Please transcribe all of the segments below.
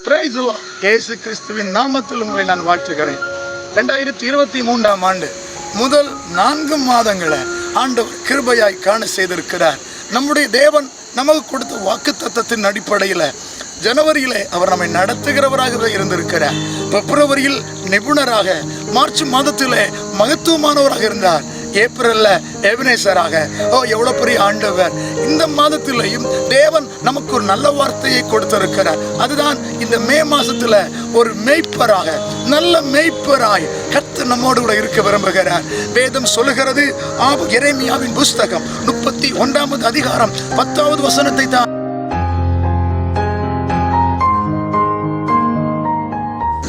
இயேசு கிறிஸ்துவின் நாமத்தில் உங்களை நான் வாழ்த்துகிறேன். 2023ஆம் ஆண்டு முதல் 4 மாதங்களை ஆண்டவர் கிருபையாய் காண செய்திருக்கிறார். நம்முடைய தேவன் நமக்கு கொடுத்த வாக்குத்தத்தத்தின் அடிப்படையில் ஜனவரியிலே அவர் நம்மை நடத்துகிறவராகவே இருந்திருக்கிறார். பிப்ரவரியில் நிபுணராக, மார்ச் மாதத்திலே மகத்துவமானவராக இருந்தார். ஏப்ரல்ல எபினேசராக. எவ்வளவு பெரிய ஆண்டவர்! இந்த மாதத்திலையும் தேவன் நமக்கு ஒரு நல்ல வார்த்தையை கொடுத்திருக்கிறார். அதுதான் இந்த மே மாசத்துல ஒரு மேய்ப்பராக, நல்ல மேய்ப்பராய் கர்த்தர் நம்மோடு கூட இருக்க விரும்புகிறார். வேதம் சொல்லுகிறது, எரேமியாவின் புஸ்தகம் 31வது அதிகாரம் 10வது வசனத்தை தான்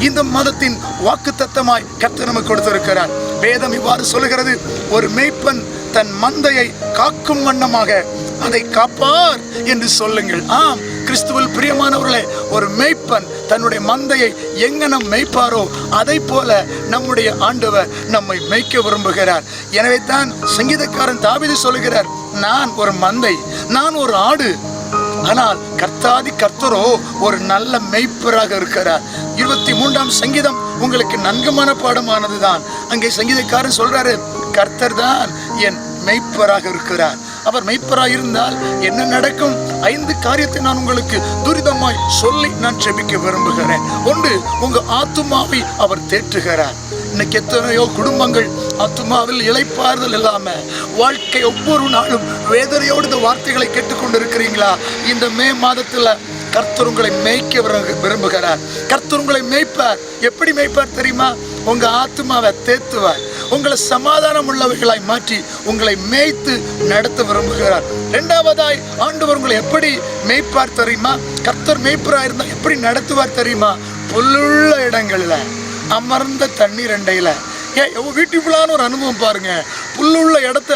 இந்த மாதத்தின் வாக்குத்தத்தமாய் கர்த்தர் நமக்கு கொடுத்திருக்கிறார். வேதம் இவ்வாறு சொல்லுகிறது, ஒரு மேய்ப்பன் தன் மந்தையை காக்கும் வண்ணமாக அதை காப்பார் என்று சொல்லுங்கள். ஆம், கிறிஸ்துவில் பிரியமானவர்களே, ஒரு மேய்ப்பன் தன்னுடைய மந்தையை எங்கனம் மேய்ப்பாரோ அதை போல நம்முடைய ஆண்டவர் நம்மை மேய்க்க விரும்புகிறார். எனவே தான் சங்கீதக்காரன் தாவீது சொல்லுகிறார், நான் ஒரு மந்தை, நான் ஒரு ஆடு, ஆனால் கர்த்தாதி கர்த்தரோ ஒரு நல்ல மேய்ப்பராக இருக்கிறார். 23ஆம் சங்கீதம் உங்களுக்கு நன்கு மனப்பாடமானதுதான். அங்கே சங்கீதக்காரன் சொல்றாரு, கர்த்தர் தான் என் மேய்ப்பராக இருக்கிறார். அவர் மேய்ப்பராக இருந்தால் என்ன நடக்கும்? 5 காரியத்தை நான் உங்களுக்கு துரிதமாய் சொல்லி நான் ஜெபிக்க விரும்புகிறேன். ஒன்று, உங்க ஆத்துமாவை அவர் தேற்றுகிறார். இன்னைக்கு எத்தனையோ குடும்பங்கள் ஆத்துமாவில் இளைப்பாறுதல் இல்லாம வாழ்க்கை ஒவ்வொரு நாளும் வேதனையோடு இந்த வார்த்தைகளை கேட்டுக்கொண்டு இருக்கிறீங்களா? இந்த மே மாதத்துல கர்த்தர் உங்களை மேய்க்க விரும்புகிறார். கர்த்தர் உங்களை மேய்ப்பார். எப்படி மேய்ப்பார் தெரியுமா? உங்க ஆத்துமாவை தேத்துவார். உங்களை சமாதானம் உள்ளவர்களாய் மாற்றி உங்களை மேய்த்து நடத்த விரும்புகிறார். 2வதாய் ஆண்டவர் உங்களை எப்படி மேய்ப்பார் தெரியுமா? கர்த்தர் மேய்ப்பராக இருந்தால் எப்படி நடத்துவார் தெரியுமா? புல்லுள்ள இடங்கள்ல, அமர்ந்த தண்ணீர் அண்டையில. வீட்டுக்குள்ளான ஒரு அனுபவம் பாருங்க. புல்லுள்ள இடத்த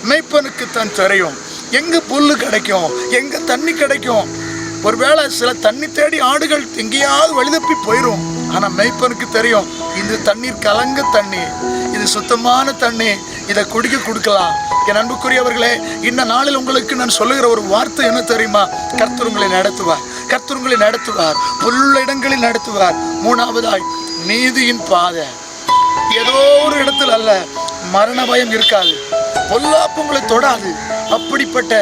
மேய்ப்பனுக்கு தான் தெரியும். எங்க புல்லு கிடைக்கும், எங்க தண்ணி கிடைக்கும். ஒருவேளை சில தண்ணி தேடி ஆடுகள் எங்கேயாவது வழிதப்பி போயிடும். ஆனா மேய்ப்பனுக்கு தெரியும், இந்த தண்ணீர் கலங்க தண்ணி, இது சுத்தமான தண்ணி, இதை குடிக்க கொடுக்கலாம். என் அன்புக்குரியவர்களே, இந்த நாளில் உங்களுக்கு நான் சொல்லுகிற ஒரு வார்த்தை என்ன தெரியுமா? கர்த்தர் உங்களை நடத்துவார். கர்த்தர் உங்களை நடத்துவார், புல்லுள்ள இடங்களில் நடத்துவார். 3வதாய் நீதியின் பாதை. ஏதோ ஒரு இடத்துல அல்ல, மரண பயம் இருக்காது, பொல்லாப்பு உங்களை தொடாது. அப்படிப்பட்ட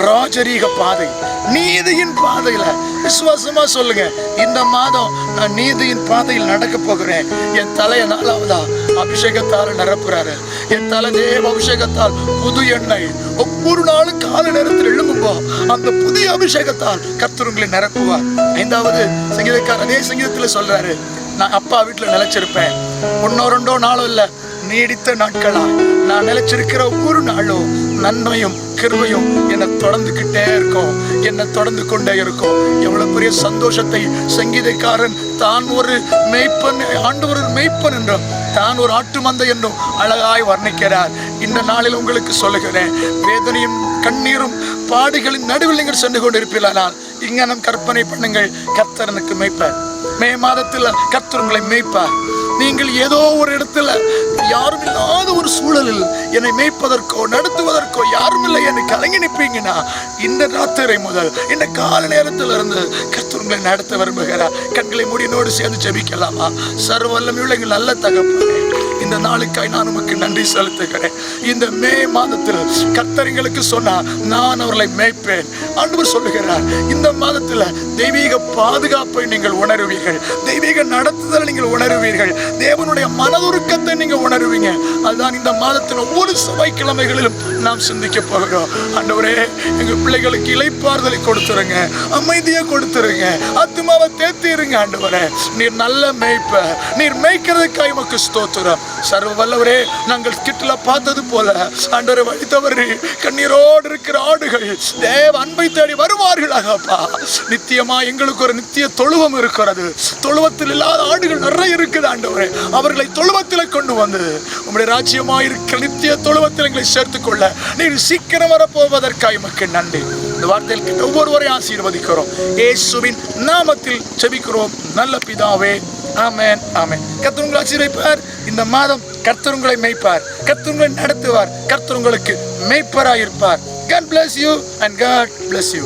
ராஜரீக பாதை, நீதியின் பாதையில விசுவாசமா சொல்லுங்க, இந்த மாதம் நான் நீதியின் பாதையில் நடக்க போகிறேன். என் தலையை 4வதா அபிஷேகத்தால் நிரப்புறாரு. என் தலை தேவ அபிஷேகத்தால் புது எண்ணெய். ஒவ்வொரு நாளும் கால நேரத்தில் எழும்பும்போ அந்த புதிய அபிஷேகத்தால் கர்த்தர் உங்களை நிரப்புவார். 5வது சங்கீதக்காரர் அதே சங்கீதத்துல சொல்றாரு, நான் அப்பா வீட்டுல நிலைச்சிருப்பேன். 1 2 நாளும் இல்ல, நீடித்த நாட்களா நான் நிலைச்சிருக்கிற ஒவ்வொரு நாளும் நன்மையும் கிருபையும் என்னை தொடர்ந்துகிட்டே இருக்கும், என்னை தொடர்ந்து கொண்டே இருக்கும். எவ்வளவு பெரிய சந்தோஷத்தை சங்கீதக்காரன் தான் ஒரு மேய்ப்பன், ஆண்டவர் ஒரு மேய்ப்பன் என்றும் தான் ஒரு ஆட்டு மந்தை என்றும் அழகாய் வர்ணிக்கிறார். இந்த நாளில் உங்களுக்கு சொல்லுகிறேன், வேதனையும் கண்ணீரும் பாடுகளின் நடுவில் நீங்கள் சென்று கொண்டிருப்பீர்களானால் இங்கனம் கற்பனை பண்ணுங்கள், கர்த்தர் எனக்கு மேய்ப்பார். மே மாதத்தில் கர்த்தர் உங்களை மேய்ப்பார். நீங்கள் ஏதோ ஒரு இடத்துல யாரும் இல்லாத ஒரு சூழலில் என்னை மேய்ப்பதற்கோ நடத்துவதற்கோ யாரும் இல்லை என்று கலங்கி நிற்பீங்கன்னா, இந்த ராத்திரை முதல் இந்த கால நேரத்தில் இருந்து கர்த்தர் உங்களை நடத்த விரும்புகிறார். கண்களை மூடினோடு சேர்ந்து ஜெபிக்கலாமா? சர்வ வல்லமையுள்ள எங்கள் நல்ல தகப்பனே, இந்த நாளுக்காய் நான் உமக்கு நன்றி செலுத்துகிறேன். இந்த மே மாதத்தில் கர்த்தர் எங்களுக்கு சொன்னார், நான் அவர்களை மேய்ப்பேன். ஆண்டவர் சொல்லுகிறார், இந்த மாதத்தில் தெய்வீக பாதுகாப்பை நீங்கள் உணருவீர்கள், தெய்வீக நடத்துதலை நீங்கள் உணருவீர்கள், தேவனுடைய மனதுருக்கத்தை நீங்க உணருவீங்க. அதுதான் இந்த மாதத்தில் ஒவ்வொரு செவ்வாய்க்கிழமைகளிலும் நாம் சிந்திக்க போகிறோம். ஆண்டவரே, எங்க பிள்ளைகளுக்கு இளைப்பாறுதலை கொடுத்துருங்க, அமைதியை கொடுத்துருங்க, ஆத்துமாவை தேத்திருங்க. ஆண்டவரே, நீர் நல்ல மேய்ப்ப, நீர் மேய்க்கிறதுக்காக உமக்கு ஸ்தோத்திரம். சர்வ வல்லவரே, நாங்கள் கிட்டல பார்த்தது போல ஆண்டவரை வழி தவறி கண்ணீரோடு இருக்கிற ஆடுகள் தேவ அன்பை தேடி வருவார்களாகப்பா. நித்தியமா எங்களுக்கு ஒரு நித்திய தொழுவம் இருக்கிறது. தொழுவத்தில் இல்லாத ஆடுகள் நிறைய இருக்குது ஆண்டவரே. அவர்களை தொழுவத்தில் கொண்டு வந்து உங்களுடைய ராஜ்யமாக இருக்கிற நித்திய தொழுவத்தில் எங்களை சேர்த்துக் கொள்ள நீர் சீக்கிரம் வரப்போவதற்காக உமக்கு நன்றி. இந்த வார்த்தையில் ஒவ்வொருவரையும் ஆசீர்வதிக்கிறோம். இயேசுவின் நாமத்தில் ஜெபிக்கிறோம் நல்ல பிதாவே, ஆமென், ஆமென். கர்த்தர் உங்களை ஆசீர்வதிப்பார். இந்த மாதம் கர்த்தர் உங்களை மேய்ப்பார், கர்த்தர் உங்களை நடத்துவார், கர்த்தர் உங்களுக்கு மேய்ப்பராய் இருப்பார். God bless you and God bless you.